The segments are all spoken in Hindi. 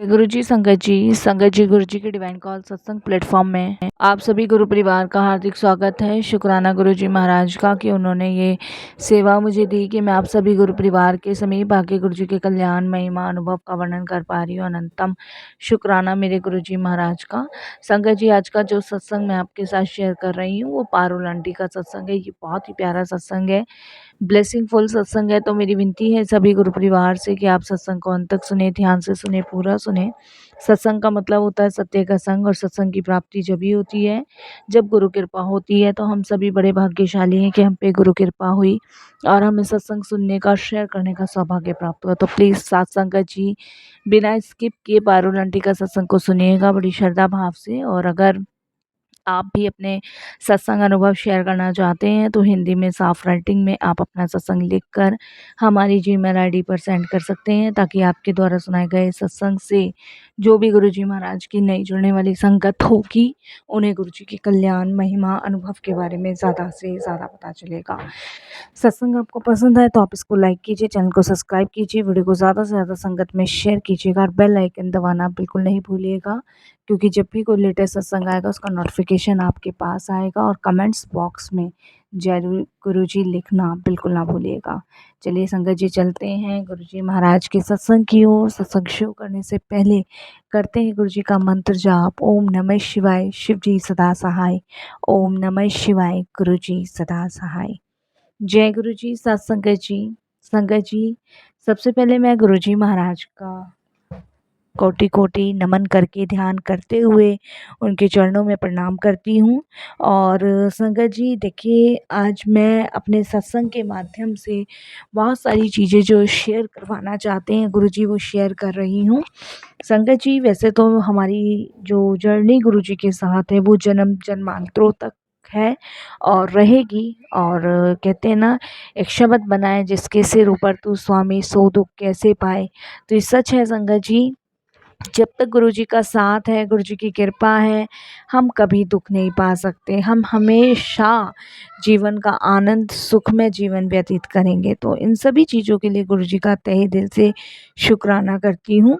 गुरुजी, संगत जी गुरुजी के डिवाइन कॉल सत्संग प्लेटफॉर्म में आप सभी गुरु परिवार का हार्दिक स्वागत है। शुक्राना गुरुजी महाराज का कि उन्होंने ये सेवा मुझे दी कि मैं आप सभी गुरु परिवार के समीप आके गुरुजी के कल्याण महिमा अनुभव का वर्णन कर पा रही हूँ। अनंतम शुक्राना मेरे गुरुजी महाराज का। संगत जी, आज का जो सत्संग मैं आपके साथ शेयर कर रही हूँ वो पारुल आंटी का सत्संग है। ये बहुत ही प्यारा सत्संग है, ब्लेसिंग फुल सत्संग है। तो मेरी विनती है सभी गुरु परिवार से कि आप सत्संग को अंत तक सुने, ध्यान से सुने, पूरा सुने। सत्संग का मतलब होता है सत्य का संग, और सत्संग की प्राप्ति जब ही होती है जब गुरु कृपा होती है। तो हम सभी बड़े भाग्यशाली हैं कि हम पे गुरु कृपा हुई और हमें सत्संग सुनने का, शेयर करने का सौभाग्य प्राप्त हुआ। तो प्लीज़ सत्संग का जी बिना स्किप किए पारुल आंटी का सत्संग को सुनिएगा बड़ी श्रद्धा भाव से। और अगर आप भी अपने सत्संग अनुभव शेयर करना चाहते हैं तो हिंदी में साफ राइटिंग में आप अपना सत्संग लिखकर हमारी जीमेल आईडी पर सेंड कर सकते हैं, ताकि आपके द्वारा सुनाए गए सत्संग से जो भी गुरुजी महाराज की नई जुड़ने वाली संगत होगी उन्हें गुरुजी की कल्याण महिमा अनुभव के बारे में ज़्यादा से ज़्यादा पता चलेगा। सत्संग आपको पसंद है तो आप इसको लाइक कीजिए, चैनल को सब्सक्राइब कीजिए, वीडियो को ज़्यादा से ज़्यादा संगत में शेयर कीजिएगा और बेल आइकन दबाना बिल्कुल नहीं भूलिएगा, क्योंकि जब भी कोई लेटेस्ट सत्संग आएगा उसका नोटिफिकेशन आपके पास आएगा। और कमेंट्स बॉक्स में जय गुरुजी लिखना बिल्कुल ना भूलिएगा। चलिए संगत जी, चलते हैं गुरुजी महाराज के सत्संग की ओर। सत्संग शुरू करने से पहले करते हैं गुरुजी का मंत्र जाप। ओम नमः शिवाय, शिव जी सदा सहाय। ओम नमः शिवाय, गुरुजी सदा सहाय। जय गुरुजी। सत्संगत जी, संगत जी, सबसे पहले मैं गुरुजी महाराज का कोटि कोटि नमन करके, ध्यान करते हुए उनके चरणों में प्रणाम करती हूँ। और संगत जी देखिए, आज मैं अपने सत्संग के माध्यम से बहुत सारी चीज़ें जो शेयर करवाना चाहते हैं गुरुजी वो शेयर कर रही हूँ। संगत जी, वैसे तो हमारी जो जर्नी गुरुजी के साथ है वो जन्म जन्मांतरों तक है और रहेगी। और कहते हैं ना, एक शब्द बनाए जिसके सिर ऊपर तू स्वामी सो दुख कैसे पाए। तो ये सच है संगत जी, जब तक गुरुजी का साथ है, गुरुजी की कृपा है, हम कभी दुख नहीं पा सकते। हम हमेशा जीवन का आनंद, सुखमय जीवन व्यतीत करेंगे। तो इन सभी चीज़ों के लिए गुरुजी का तहे दिल से शुक्राना करती हूँ।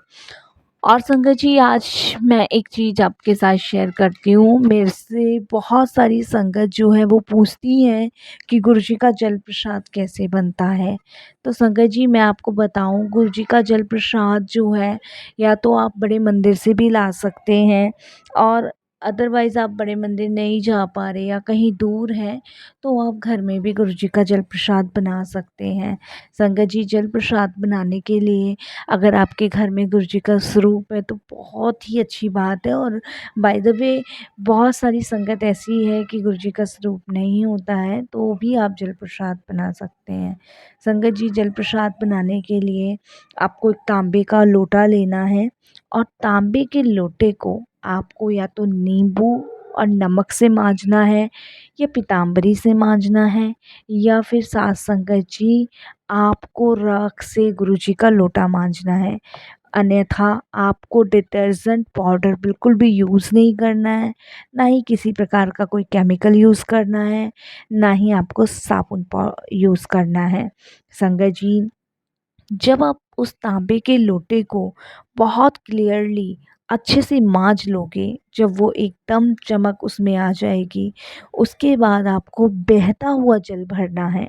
और संगत जी, आज मैं एक चीज़ आपके साथ शेयर करती हूँ। मेरे से बहुत सारी संगत जो है वो पूछती हैं कि गुरुजी का जल प्रसाद कैसे बनता है। तो संगत जी, मैं आपको बताऊँ, गुरुजी का जल प्रसाद जो है या तो आप बड़े मंदिर से भी ला सकते हैं, और अदरवाइज़ आप बड़े मंदिर नहीं जा पा रहे या कहीं दूर हैं तो आप घर में भी गुरुजी का जल प्रसाद बना सकते हैं। संगत जी, जल प्रसाद बनाने के लिए अगर आपके घर में गुरुजी का स्वरूप है तो बहुत ही अच्छी बात है। और बाय द वे, बहुत सारी संगत ऐसी है कि गुरुजी का स्वरूप नहीं होता है तो भी आप जल प्रसाद बना सकते हैं। संगत जी, जल प्रसाद बनाने के लिए आपको एक तांबे का लोटा लेना है, और तांबे के लोटे को आपको या तो नींबू और नमक से मांजना है, या पीताम्बरी से मांजना है, या फिर सात संगत जी आपको राख से गुरुजी का लोटा मांजना है। अन्यथा आपको डिटर्जेंट पाउडर बिल्कुल भी यूज़ नहीं करना है, ना ही किसी प्रकार का कोई केमिकल यूज़ करना है, ना ही आपको साबुन यूज़ करना है। संगत जी, जब आप उस तांबे के लोटे को बहुत क्लियरली अच्छे से मांज लोगे, जब वो एकदम चमक उसमें आ जाएगी, उसके बाद आपको बहता हुआ जल भरना है।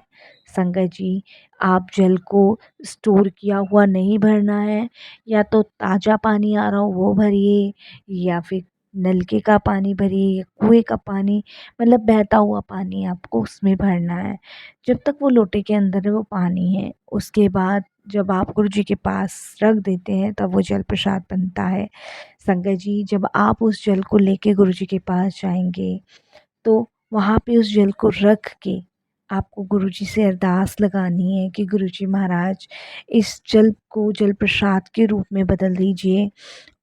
संगत जी, आप जल को स्टोर किया हुआ नहीं भरना है, या तो ताज़ा पानी आ रहा हो वो भरिए, या फिर नलके का पानी भरिए, या कुएं का पानी, मतलब बहता हुआ पानी आपको उसमें भरना है। जब तक वो लोटे के अंदर वो पानी है, उसके बाद जब आप गुरुजी के पास रख देते हैं तब वो जल प्रसाद बनता है। संगत जी, जब आप उस जल को लेके गुरुजी के पास जाएंगे तो वहाँ पे उस जल को रख के आपको गुरुजी से अरदास लगानी है कि गुरुजी महाराज, इस जल को जल प्रसाद के रूप में बदल दीजिए,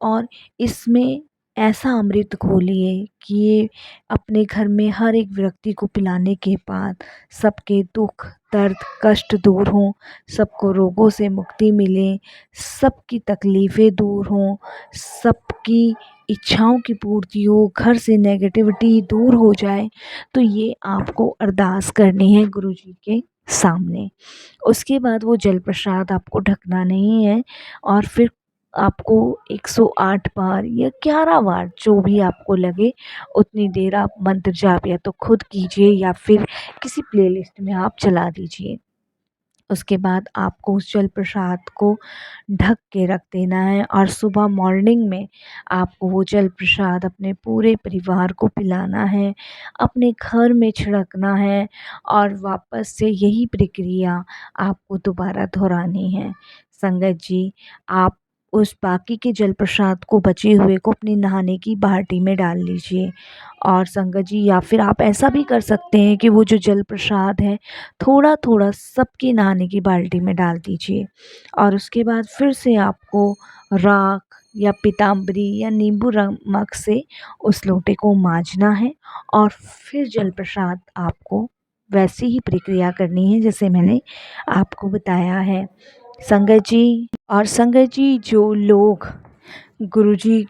और इसमें ऐसा अमृत घोलिए कि ये अपने घर में हर एक व्यक्ति को पिलाने के बाद सबके दुख, दर्द, कष्ट दूर हों, सबको रोगों से मुक्ति मिले, सबकी तकलीफ़ें दूर हों, सबकी इच्छाओं की पूर्ति हो, घर से नेगेटिविटी दूर हो जाए। तो ये आपको अरदास करनी है गुरुजी के सामने। उसके बाद वो जल प्रसाद आपको ढकना नहीं है, और फिर आपको 108 बार या 11 बार जो भी आपको लगे उतनी देर आप मंत्र जाप या तो खुद कीजिए या फिर किसी प्लेलिस्ट में आप चला दीजिए। उसके बाद आपको उस जल प्रसाद को ढक के रख देना है और सुबह मॉर्निंग में आपको वो जल प्रसाद अपने पूरे परिवार को पिलाना है, अपने घर में छिड़कना है और वापस से यही प्रक्रिया आपको दोबारा दोहरानी है। संगत जी, आप उस बाकी के जल प्रसाद को बचे हुए को अपनी नहाने की बाल्टी में डाल लीजिए। और संगत जी, या फिर आप ऐसा भी कर सकते हैं कि वो जो जल प्रसाद है थोड़ा थोड़ा सबके नहाने की बाल्टी में डाल दीजिए और उसके बाद फिर से आपको राख या पीताम्बरी या नींबू नमक से उस लोटे को मांजना है और फिर जल प्रसाद आपको वैसी ही प्रक्रिया करनी है जैसे मैंने आपको बताया है। संगत जी, और संगत जी, जो लोग गुरुजी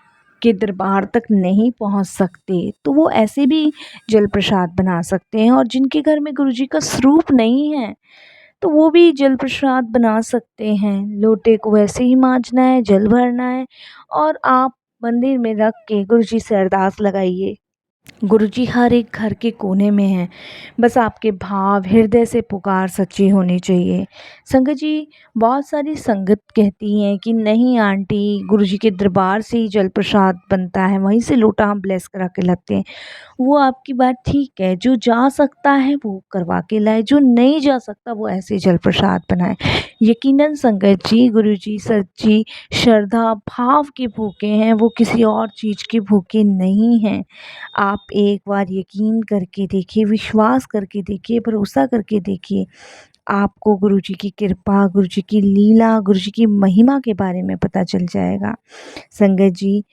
के दरबार तक नहीं पहुंच सकते तो वो ऐसे भी जल प्रसाद बना सकते हैं, और जिनके घर में गुरुजी का स्वरूप नहीं है तो वो भी जल प्रसाद बना सकते हैं। लोटे को वैसे ही मांजना है, जल भरना है और आप मंदिर में रख के गुरुजी से अरदास लगाइए। गुरुजी हर एक घर के कोने में हैं, बस आपके भाव हृदय से पुकार सच्ची होनी चाहिए। संगत जी, बहुत सारी संगत कहती हैं कि नहीं आंटी, गुरुजी के दरबार से ही जल प्रसाद बनता है, वहीं से लोटा हम ब्लेस करा के लाते हैं। वो आपकी बात ठीक है, जो जा सकता है वो करवा के लाए, जो नहीं जा सकता वो ऐसे जल प्रसाद बनाए। यकीनन संगत जी, गुरुजी सच्ची श्रद्धा भाव के भूखे हैं, वो किसी और चीज़ के भूखे नहीं हैं। आप एक बार यकीन करके देखिए, विश्वास करके देखिए, भरोसा करके देखिए, आपको गुरुजी की कृपा, गुरुजी की लीला, गुरुजी की महिमा के बारे में पता चल जाएगा। संगत जी,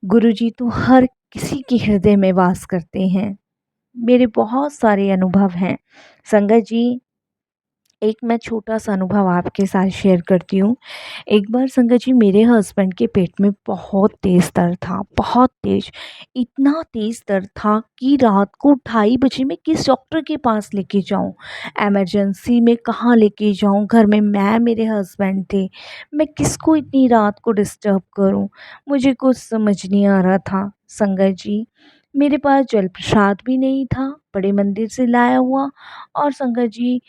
गुरुजी तो हर किसी के हृदय में वास करते हैं। मेरे बहुत सारे अनुभव हैं। संगत जी, एक मैं छोटा-सा अनुभव आपके साथ शेयर करती हूँ। एक बार संगत जी, मेरे हस्बैंड के पेट में बहुत तेज़ दर्द था, बहुत तेज़। इतना तेज़ दर्द था कि रात को 2:30 बजे मैं किस डॉक्टर के पास लेके जाऊँ? इमरजेंसी में कहाँ लेके जाऊँ? घर में मैं, मेरे हस्बैंड थे। मैं किसको इतनी रात को डिस्टर्ब करूँ? मुझे कुछ समझ नहीं आ रहा था। संगत जी, मेरे पास जल प्रसाद भी नहीं था, बड़े मंदिर से लाया हुआ, और संगत जी,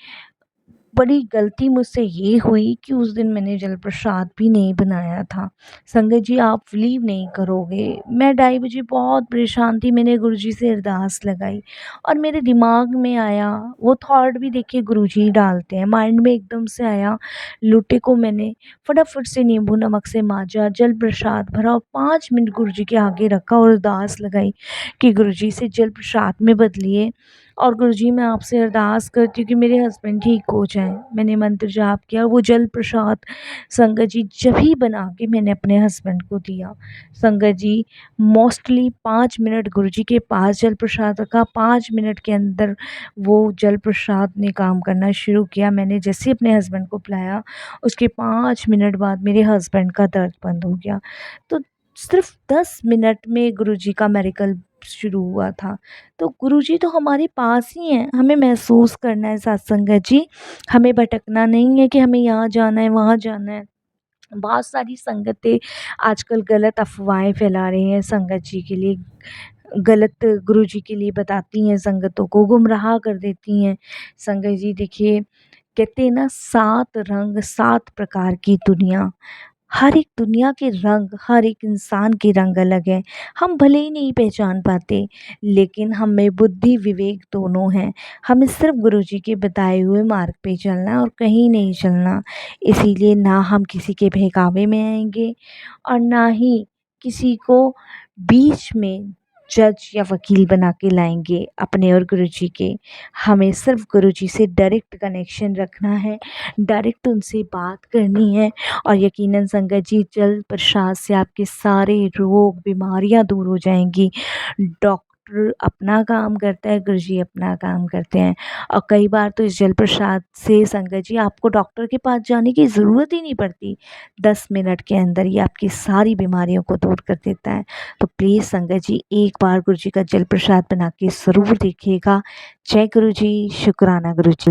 बड़ी गलती मुझसे ये हुई कि उस दिन मैंने जल प्रसाद भी नहीं बनाया था। संगत जी, आप बिलीव नहीं करोगे, मैं 2:30 बजे बहुत परेशान थी। मैंने गुरुजी से अरदास लगाई और मेरे दिमाग में आया, वो थॉट भी देखिए गुरुजी ही डालते हैं, माइंड में एकदम से आया। लोटे को मैंने फटाफट से नींबू नमक से मांजा, जल प्रसाद भरा और 5 मिनट गुरुजी के आगे रखा और अरदास लगाई कि गुरुजी से जल प्रसाद में बदलिए और गुरुजी, मैं आपसे अरदास करती हूँ कि मेरे हस्बैंड ठीक हो जाएँ। मैंने मंत्र जाप किया और वो जल प्रसाद संगत जी जब ही बना के मैंने अपने हस्बैंड को दिया। संगत जी, मोस्टली 5 मिनट गुरुजी के पास जल प्रसाद रखा, 5 मिनट के अंदर वो जल प्रसाद ने काम करना शुरू किया। मैंने जैसे ही अपने हस्बैंड को पिलाया, उसके 5 मिनट बाद मेरे हस्बैंड का दर्द बंद हो गया। तो सिर्फ़ 10 मिनट में गुरुजी का मिरेकल शुरू हुआ था। तो गुरुजी तो हमारे पास ही हैं, हमें महसूस करना है सत्संगत जी, हमें भटकना नहीं है कि हमें यहाँ जाना है, वहाँ जाना है। बहुत सारी संगतें आजकल गलत अफ़वाहें फैला रही हैं संगत जी के लिए, गलत गुरुजी के लिए बताती हैं, संगतों को गुमराह कर देती हैं। संगत जी देखिए, कहते हैं ना, 7 रंग 7 प्रकार की दुनिया। हर एक दुनिया के रंग, हर एक इंसान के रंग अलग हैं। हम भले ही नहीं पहचान पाते, लेकिन हम में बुद्धि विवेक दोनों हैं। हमें सिर्फ़ गुरुजी के बताए हुए मार्ग पे चलना है और कहीं नहीं चलना। इसीलिए ना हम किसी के बहकावे में आएँगे और ना ही किसी को बीच में जज या वकील बना के लाएँगे अपने और गुरुजी के। हमें सिर्फ़ गुरुजी से डायरेक्ट कनेक्शन रखना है, डायरेक्ट उनसे बात करनी है और यकीनन संगत जी, जल प्रसाद से आपके सारे रोग बीमारियां दूर हो जाएंगी। डॉक्टर अपना काम करता है, गुरुजी अपना काम करते हैं, और कई बार तो इस जल प्रसाद से संगत जी आपको डॉक्टर के पास जाने की ज़रूरत ही नहीं पड़ती। 10 मिनट के अंदर ये आपकी सारी बीमारियों को दूर कर देता है। तो प्लीज़ संगत जी, एक बार गुरुजी का जल प्रसाद बना के ज़रूर देखिएगा। जय गुरुजी, शुक्राना गुरुजी।